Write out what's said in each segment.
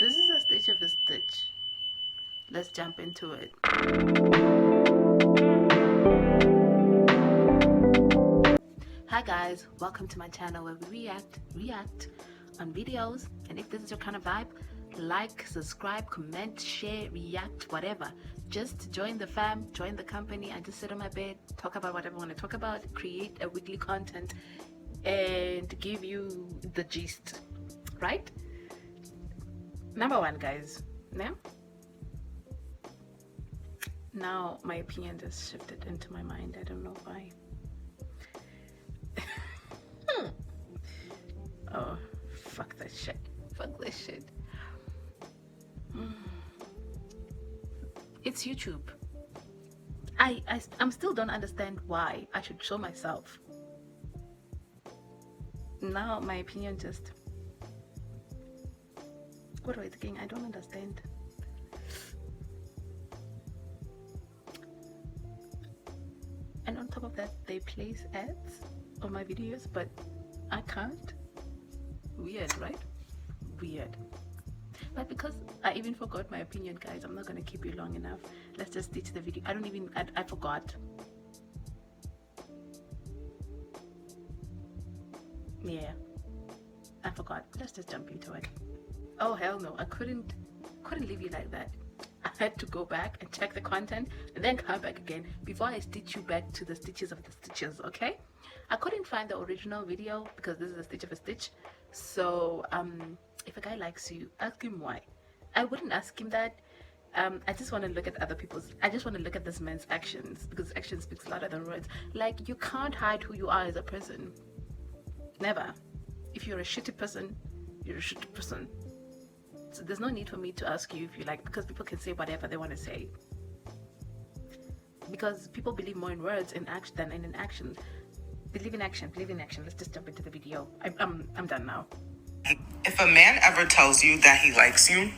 This is a stitch of a stitch. Let's jump into it. Hi guys, welcome to my channel where we react on videos. And if this is your kind of vibe, like, subscribe, comment, share, react, whatever. Just join the fam, join the company. I just sit on my bed, talk about whatever I want to talk about, create a weekly content and give you the gist, right? Number one, guys. Now my opinion just shifted into my mind. I don't know why. Oh, fuck that shit. Fuck this shit. It's YouTube. I'm still don't understand why I should show myself. Now my opinion just... What am I thinking? I don't understand. And on top of that, they place ads on my videos, but I can't. Weird, right? Weird. But because I even forgot my opinion, guys, I'm not gonna keep you long enough. Let's just stitch the video. I forgot. Yeah, I forgot. Let's just jump into it. Oh hell no, I couldn't leave you like that. I had to go back and check the content and then come back again before I stitch you back to the stitches of the stitches, okay? I couldn't find the original video because this is a stitch of a stitch. So if a guy likes you, ask him why. I wouldn't ask him that. I just want to look at other people's... I just want to look at this man's actions, because action speaks louder than words. Like, you can't hide who you are as a person. Never. If you're a shitty person, you're a shitty person. So there's no need for me to ask you if you like, because people can say whatever they want to say. Because people believe more in words in action than in action. Believe in action, believe in action. Let's just jump into the video. I'm done now. If a man ever tells you that he likes you,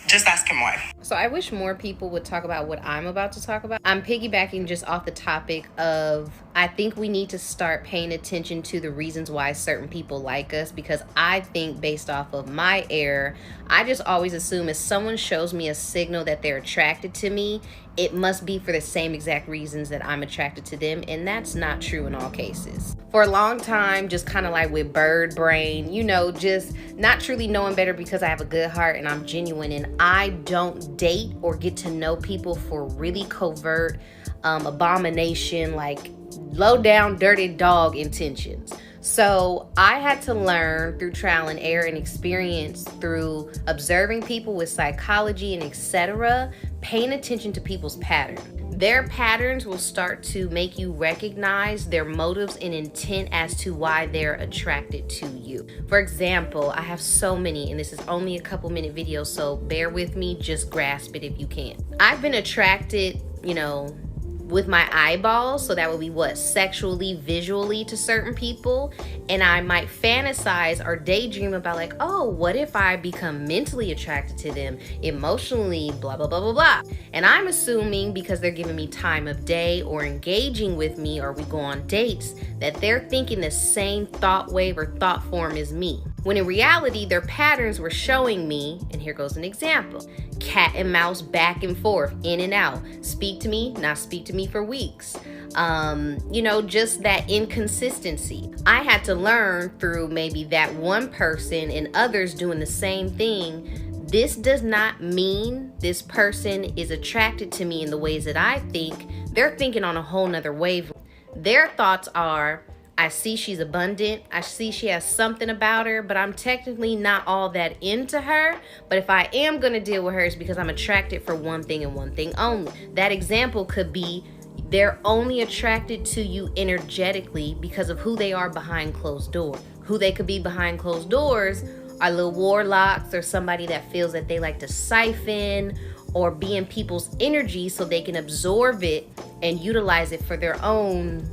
just ask him why. So I wish more people would talk about what I'm about to talk about. I'm piggybacking just off the topic of, I think we need to start paying attention to the reasons why certain people like us, because I think based off of my error, I just always assume if someone shows me a signal that they're attracted to me, it must be for the same exact reasons that I'm attracted to them, and that's not true in all cases. For a long time, just kind of like with bird brain, you know, just not truly knowing better because I have a good heart and I'm genuine, and I don't date or get to know people for really covert abomination, like low down dirty dog intentions. So I had to learn through trial and error and experience through observing people with psychology and etc., paying attention to people's patterns. Their patterns will start to make you recognize their motives and intent as to why they're attracted to you. For example, I have so many, and this is only a couple minute video, so bear with me, just grasp it if you can. I've been attracted, you know, with my eyeballs, so that would be what, sexually, visually to certain people, and I might fantasize or daydream about like, oh, what if I become mentally attracted to them, emotionally, blah blah blah blah blah. And I'm assuming because they're giving me time of day or engaging with me, or we go on dates, that they're thinking the same thought wave or thought form as me, when in reality their patterns were showing me, and here goes an example, cat and mouse, back and forth, in and out, speak to me, not speak to me for weeks. You know, just that inconsistency. I had to learn through maybe that one person and others doing the same thing. This does not mean this person is attracted to me in the ways that I think. They're thinking on a whole nother wave. Their thoughts are, I see she's abundant, I see she has something about her, but I'm technically not all that into her. But if I am gonna deal with her, it's because I'm attracted for one thing and one thing only. That example could be they're only attracted to you energetically because of who they are behind closed doors. Who they could be behind closed doors are little warlocks, or somebody that feels that they like to siphon or be in people's energy so they can absorb it and utilize it for their own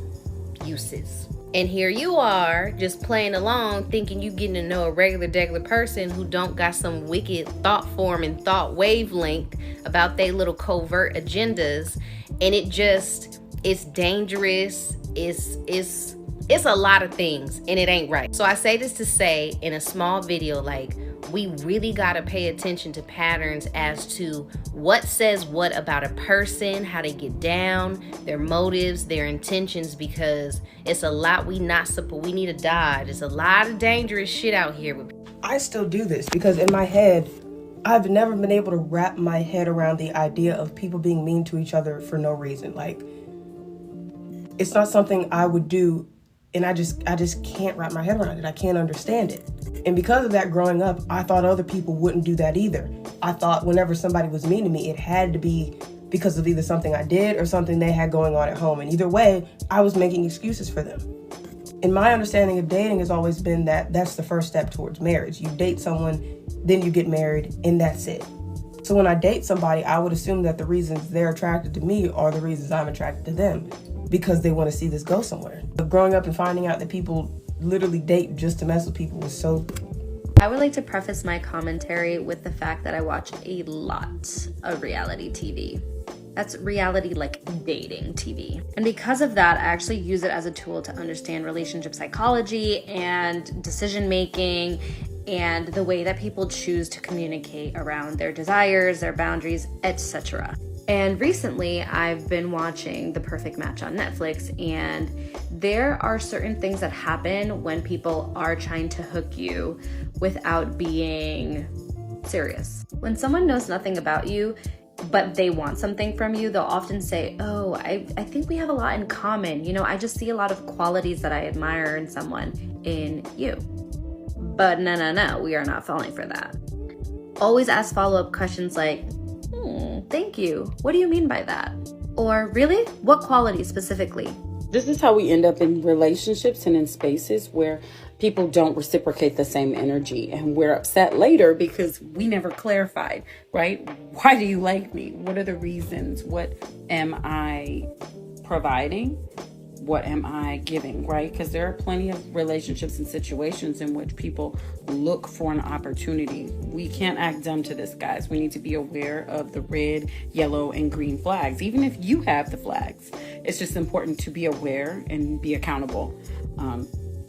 uses. And here you are just playing along thinking you getting to know a regular person who don't got some wicked thought form and thought wavelength about their little covert agendas. And it's dangerous. It's a lot of things, and it ain't right. So I say this to say in a small video, like, We really got to pay attention to patterns as to what says what about a person, how they get down, their motives, their intentions, because it's a lot we need to dodge. It's a lot of dangerous shit out here. I still do this because in my head, I've never been able to wrap my head around the idea of people being mean to each other for no reason. Like, it's not something I would do, and I just can't wrap my head around it. I can't understand it. And because of that, growing up, I thought other people wouldn't do that either. I thought whenever somebody was mean to me, it had to be because of either something I did or something they had going on at home. And either way, I was making excuses for them. And my understanding of dating has always been that that's the first step towards marriage. You date someone, then you get married, and that's it. So when I date somebody, I would assume that the reasons they're attracted to me are the reasons I'm attracted to them, because they want to see this go somewhere. But growing up and finding out that people literally date just to mess with people was so... I would like to preface my commentary with the fact that I watch a lot of reality TV. That's reality like dating TV. And because of that, I actually use it as a tool to understand relationship psychology and decision making and the way that people choose to communicate around their desires, their boundaries, etc. And recently, I've been watching The Perfect Match on Netflix, and there are certain things that happen when people are trying to hook you without being serious. When someone knows nothing about you, but they want something from you, they'll often say, oh, I think we have a lot in common. You know, I just see a lot of qualities that I admire in someone in you. But no, we are not falling for that. Always ask follow-up questions like, thank you. What do you mean by that? Or really? What qualities specifically? This is how we end up in relationships and in spaces where people don't reciprocate the same energy, and we're upset later because we never clarified, right? Why do you like me? What are the reasons? What am I providing? What am I giving, right? Because there are plenty of relationships and situations in which people look for an opportunity. We can't act dumb to this, guys. We need to be aware of the red, yellow, and green flags, even if you have the flags. It's just important to be aware and be accountable.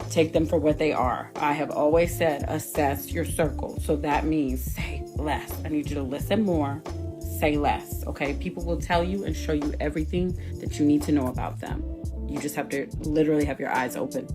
Take them for what they are. I have always said, assess your circle. So that means say less. I need you to listen more, say less, okay? People will tell you and show you everything that you need to know about them. You just have to literally have your eyes open.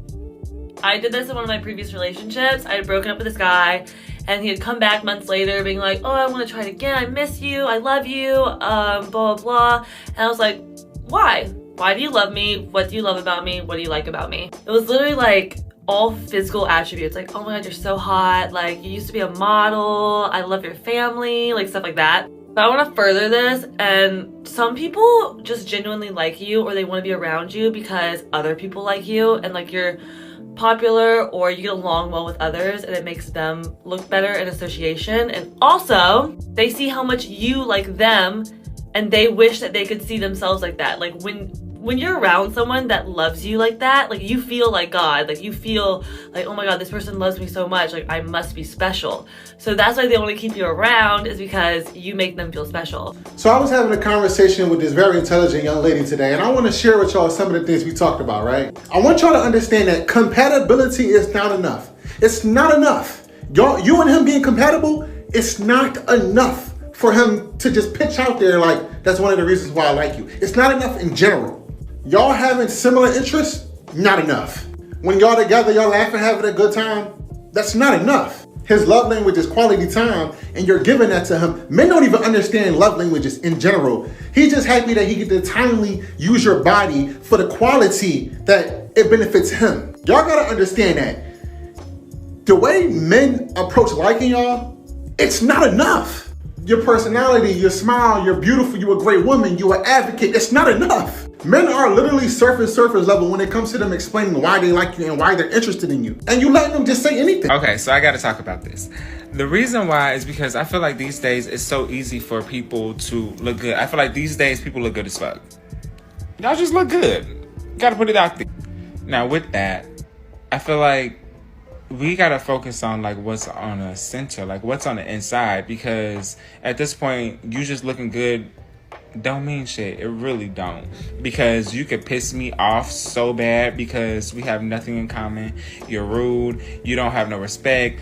I did this in one of my previous relationships. I had broken up with this guy, and he had come back months later being like, oh, I want to try it again. I miss you. I love you. Blah, blah, blah. And I was like, why? Why do you love me? What do you love about me? What do you like about me? It was literally like all physical attributes. Like, oh my God, you're so hot. Like, you used to be a model. I love your family. Like, stuff like that. But I want to further this, and some people just genuinely like you, or they want to be around you because other people like you, and like you're popular or you get along well with others, and it makes them look better in association. And also, they see how much you like them, and they wish that they could see themselves like that. Like when you're around someone that loves you like that, like you feel like God, like you feel like, oh my God, this person loves me so much, like I must be special. So that's why they want to keep you around, is because you make them feel special. So I was having a conversation with this very intelligent young lady today, and I want to share with y'all some of the things we talked about, right? I want y'all to understand that compatibility is not enough. It's not enough. You and him being compatible, it's not enough for him to just pitch out there like, that's one of the reasons why I like you. It's not enough in general. Y'all having similar interests, not enough. When y'all together, y'all laughing, having a good time, that's not enough. His love language is quality time, and you're giving that to him. Men don't even understand love languages in general. He's just happy that he get to timely use your body for the quality that it benefits him. Y'all gotta understand that the way men approach liking y'all, it's not enough. Your personality, your smile, you're beautiful, you're a great woman, you're an advocate, it's not enough. Men are literally surface level when it comes to them explaining why they like you and why they're interested in you. And you letting them just say anything. Okay, so I gotta talk about this. The reason why is because I feel like these days it's so easy for people to look good. I feel like these days people look good as fuck. Y'all just look good. Gotta put it out there. Now with that, I feel like we gotta focus on like what's on the center, like what's on the inside, because at this point, you just looking good don't mean shit. It really don't. Because you could piss me off so bad because we have nothing in common. You're rude. You don't have no respect.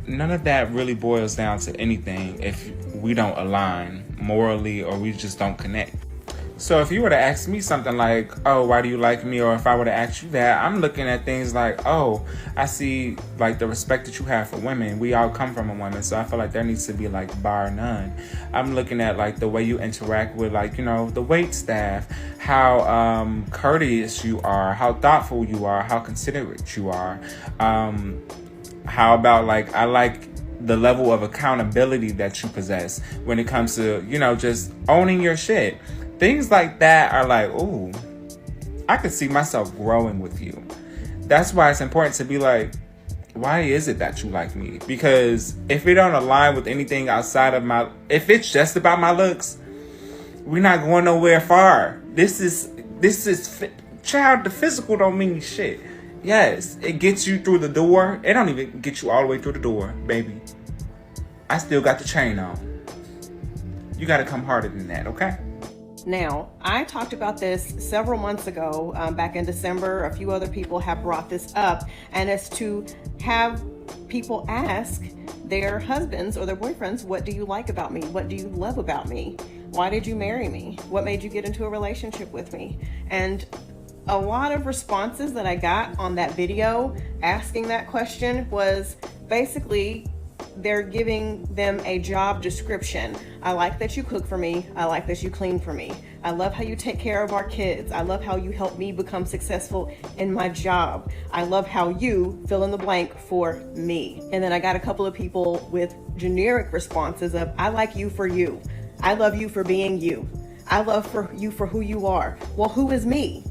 none of that really boils down to anything if we don't align morally or we just don't connect. So if you were to ask me something like, oh, why do you like me? Or if I were to ask you that, I'm looking at things like, oh, I see like the respect that you have for women. We all come from a woman. So I feel like there needs to be like bar none. I'm looking at like the way you interact with like, you know, the wait staff, how courteous you are, how thoughtful you are, how considerate you are. How about like, I like the level of accountability that you possess when it comes to, you know, just owning your shit. Things like that are like, ooh, I could see myself growing with you. That's why it's important to be like, why is it that you like me? Because if it don't align with anything outside of if it's just about my looks, we're not going nowhere far. This is child, the physical don't mean shit. Yes, it gets you through the door. It don't even get you all the way through the door, baby. I still got the chain on. You got to come harder than that, okay? Now, I talked about this several months ago, back in December. A few other people have brought this up, and it's to have people ask their husbands or their boyfriends, what do you like about me? What do you love about me? Why did you marry me? What made you get into a relationship with me? And a lot of responses that I got on that video asking that question was basically they're giving them a job description. I like that you cook for me. I like that you clean for me. I love how you take care of our kids. I love how you help me become successful in my job. I love how you fill in the blank for me. And then I got a couple of people with generic responses of, I like you for you. I love you for being you. I love you for who you are. Well, who is me?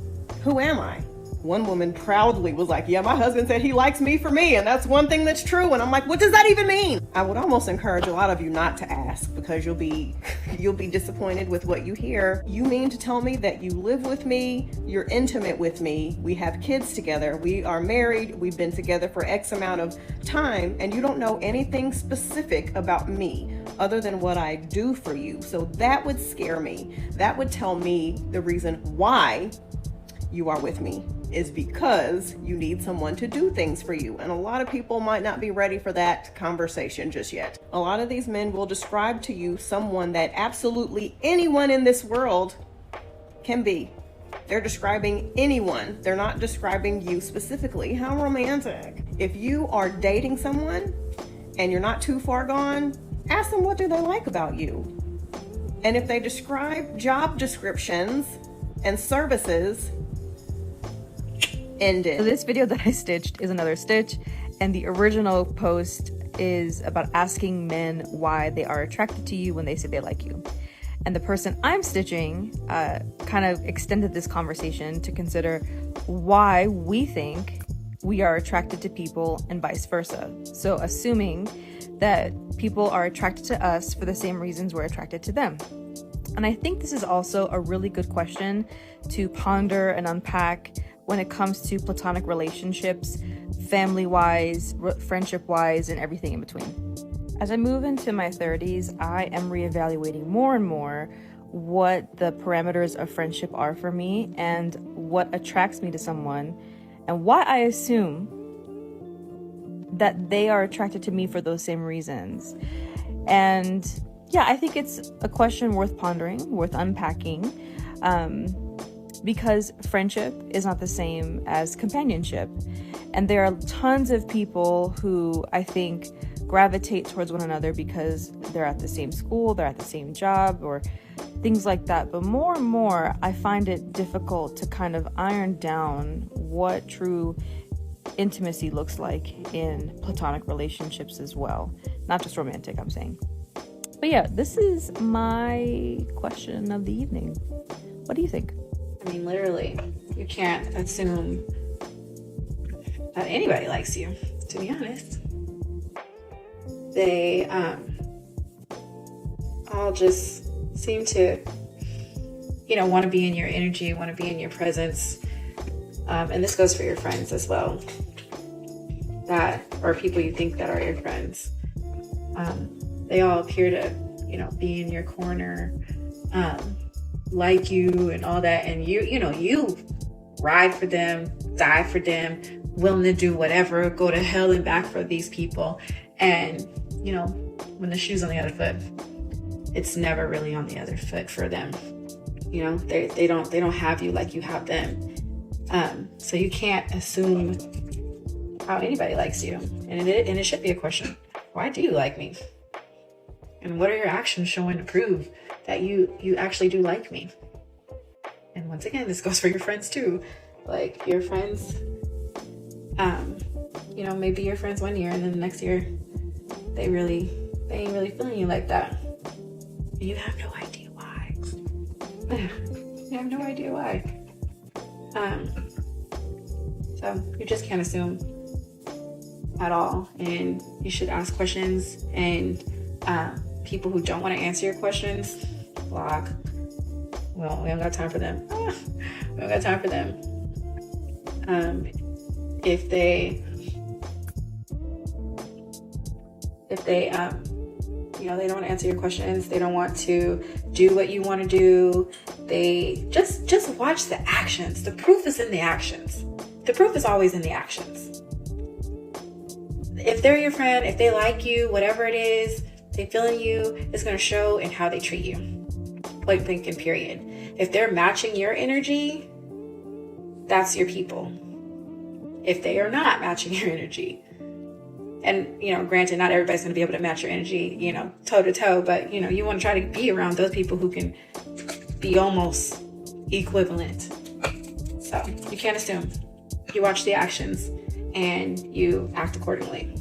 Who am I? One woman proudly was like, yeah, my husband said he likes me for me, and that's one thing that's true. And I'm like, what does that even mean? I would almost encourage a lot of you not to ask, because you'll be disappointed with what you hear. You mean to tell me that you live with me, you're intimate with me, we have kids together, we are married, we've been together for X amount of time, and you don't know anything specific about me other than what I do for you? So that would scare me. That would tell me the reason why you are with me is because you need someone to do things for you. And a lot of people might not be ready for that conversation just yet. A lot of these men will describe to you someone that absolutely anyone in this world can be. They're describing anyone. They're not describing you specifically. How romantic. If you are dating someone and you're not too far gone, ask them what do they like about you. And if they describe job descriptions and services, end it. So this video that I stitched is another stitch, and the original post is about asking men why they are attracted to you when they say they like you. And the person I'm stitching kind of extended this conversation to consider why we think we are attracted to people and vice versa. So assuming that people are attracted to us for the same reasons we're attracted to them. And I think this is also a really good question to ponder and unpack when it comes to platonic relationships, family-wise, friendship-wise, and everything in between. As I move into my 30s, I am reevaluating more and more what the parameters of friendship are for me and what attracts me to someone and why I assume that they are attracted to me for those same reasons. And yeah, I think it's a question worth pondering, worth unpacking, because friendship is not the same as companionship. And there are tons of people who I think gravitate towards one another because they're at the same school, they're at the same job, or things like that. But more and more, I find it difficult to kind of iron down what true intimacy looks like in platonic relationships as well. Not just romantic, I'm saying. But yeah, this is my question of the evening. What do you think? I mean, literally, you can't assume that anybody likes you, to be honest. They all just seem to, want to be in your energy, want to be in your presence. And this goes for your friends as well, or people you think that are your friends. They all appear to, be in your corner, like you and all that. And you ride for them, die for them, willing to do whatever, go to hell and back for these people. And, you know, when the shoe's on the other foot, it's never really on the other foot for them. You know, they don't have you like you have them. So you can't assume how anybody likes you. And it should be a question. Why do you like me? And what are your actions showing to prove that you actually do like me? And once again, this goes for your friends too. Like your friends, you know, maybe your friends 1 year and then the next year they ain't really feeling you like that. And you have no idea why. You have no idea why. So you just can't assume at all, and you should ask questions. And people who don't want to answer your questions, block. Well, we don't got time for them. We don't got time for them. If they you know, they don't want to answer your questions, they don't want to do what you want to do, they just watch the actions. The proof is in the actions. The proof is always in the actions. If they're your friend, if they like you, whatever it is, they feeling you, it's going to show in how they treat you. Point blank and period. If they're matching your energy, that's your people. If they are not matching your energy, and, you know, granted, not everybody's going to be able to match your energy, you know, toe to toe, but, you know, you want to try to be around those people who can be almost equivalent. So you can't assume. You watch the actions and you act accordingly.